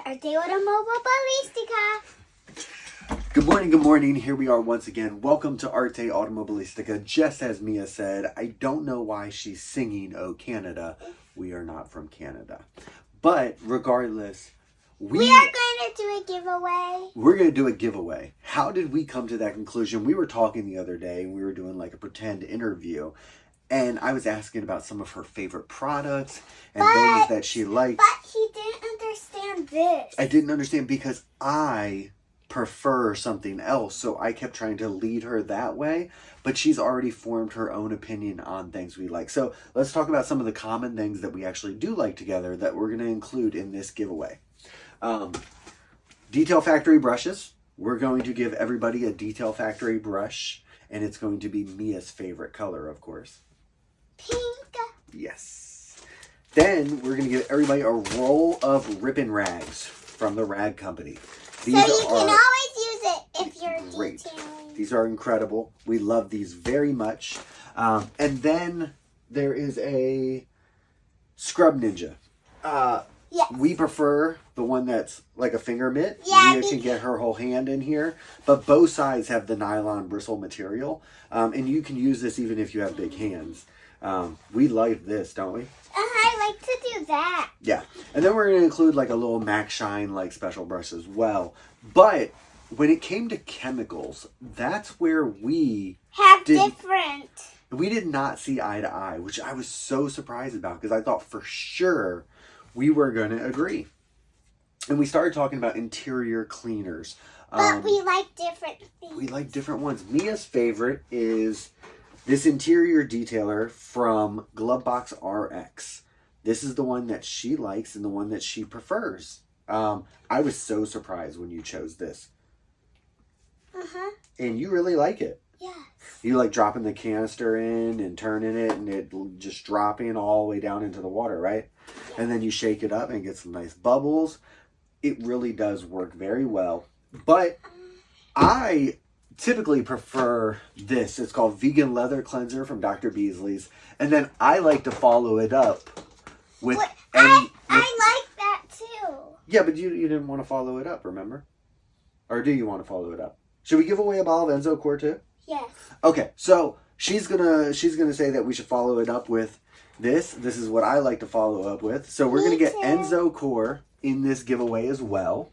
Arte Automobilistica. Good morning. Here we are once again. Welcome to Arte Automobilistica. Just as Mia said, I don't know why she's singing "Oh Canada." We are not from Canada. But regardless, we are going to do a giveaway. We're going to do a giveaway. How did we come to that conclusion? We were talking the other day and we were doing like a pretend interview. And I was asking about some of her favorite products and things that she liked. But he didn't understand this. I didn't understand because I prefer something else. So I kept trying to lead her that way. But she's already formed her own opinion on things we like. So let's talk about some of the common things that we actually do like together that we're going to include in this giveaway. Detail Factory brushes. We're going to give everybody a Detail Factory brush. And it's going to be Mia's favorite color, of course. Pink. Yes. Then we're going to give everybody a roll of ribbon rags from the Rag Company. These so you can always use it if you're great. Detailing. These are incredible. We love these very much. And then there is a Scrub Ninja. Yes. We prefer the one that's like a finger mitt. Yeah, Mia can get her whole hand in here. But both sides have the nylon bristle material. And you can use this even if you have big hands. We like this, don't we? I like to do that. Yeah. And then we're going to include like a little Mac Shine like special brush as well. But when it came to chemicals, that's where we did not see eye to eye, which I was so surprised about because I thought for sure we were going to agree. And we started talking about interior cleaners. But we like different things. We like different ones. Mia's favorite is this interior detailer from GloveboxRX. This is the one that she likes and the one that she prefers. I was so surprised when you chose this. Uh-huh. And you really like it. Yes. You like dropping the canister in and turning it and it just dropping all the way down into the water, right? Yes. And then you shake it up and get some nice bubbles. It really does work very well. But I typically prefer this. It's called Vegan Leather Cleanser from Dr. Beasley's. And then I like to follow it up with... I like that too. Yeah, but you didn't want to follow it up, remember? Or do you want to follow it up? Should we give away a bottle of Aenso Core too? Yes. Okay, so she's gonna say that we should follow it up with this. This is what I like to follow up with. So we're going to get Aenso Core in this giveaway as well.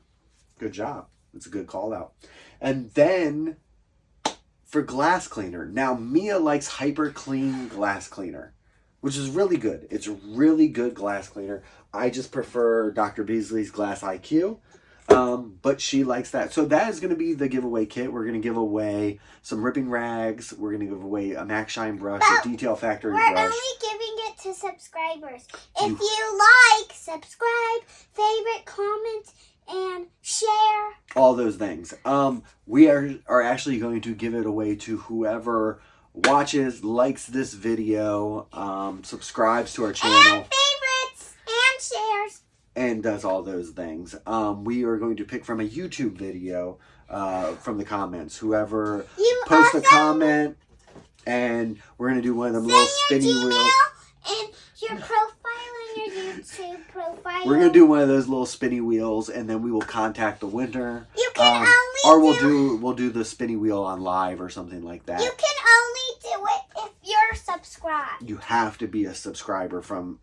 Good job. That's a good call out. And then... for glass cleaner. Now, Mia likes HyperCLEAN Glass Cleaner, which is really good. It's a really good glass cleaner. I just prefer Dr. Beasley's Glass IQ, but she likes that. So that is going to be the giveaway kit. We're going to give away some ripping rags. We're going to give away a Mac Shine brush, a Detail Factory brush. We're only giving it to subscribers. If you like, subscribe, favorite, comment, and share. All those things. We are actually going to give it away to whoever watches, likes this video, subscribes to our channel. And favorites and shares. And does all those things. We are going to pick from a YouTube video from the comments. Whoever posts a comment, and we're going to do one of them little spinny wheels. And your profile and your YouTube profile. We're going to do one of those little spinny wheels, and then we will contact the winner. You can we'll do the spinny wheel on live or something like that. You can only do it if you're subscribed. You have to be a subscriber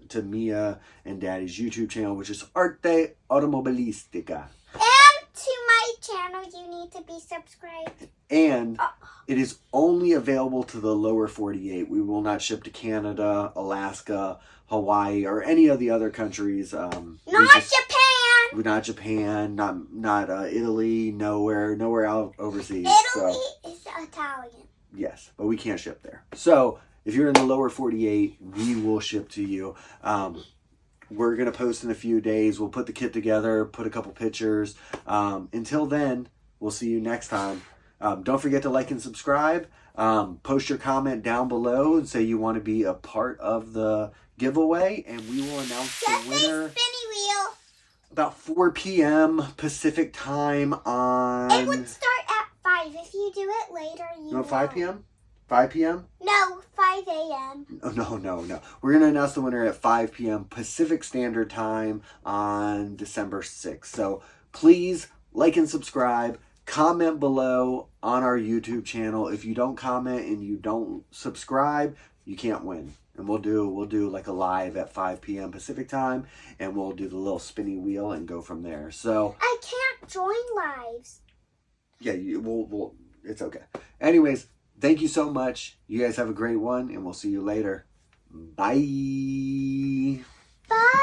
to Mia and Daddy's YouTube channel, which is Arte Automobilistica. And to my channel, you need to be subscribed. And it is only available to the lower 48. We will not ship to Canada, Alaska, Hawaii, or any of the other countries. Not Japan. Not Japan. Not Italy. Nowhere out overseas. Italy is Italian. Yes, but we can't ship there. So if you're in the lower 48, we will ship to you. We're going to post in a few days. We'll put the kit together, put a couple pictures. Until then, we'll see you next time. Don't forget to like and subscribe. Post your comment down below and say you want to be a part of the giveaway. And we will announce the winner spinny wheel. About 4 p.m. Pacific time on... It would start at 5. If you do it later, you No, 5 p.m.? 5 p.m.? No, 5 5 a.m. No. We're going to announce the winner at 5 p.m. Pacific Standard Time on December 6th. So please like and subscribe. Comment below on our YouTube channel. If you don't comment and you don't subscribe, you can't win. And we'll do like a live at 5 p.m. Pacific time, and we'll do the little spinny wheel and go from there. So I can't join lives. Yeah, we'll it's okay. Anyways, thank you so much. You guys have a great one, and we'll see you later. Bye. Bye.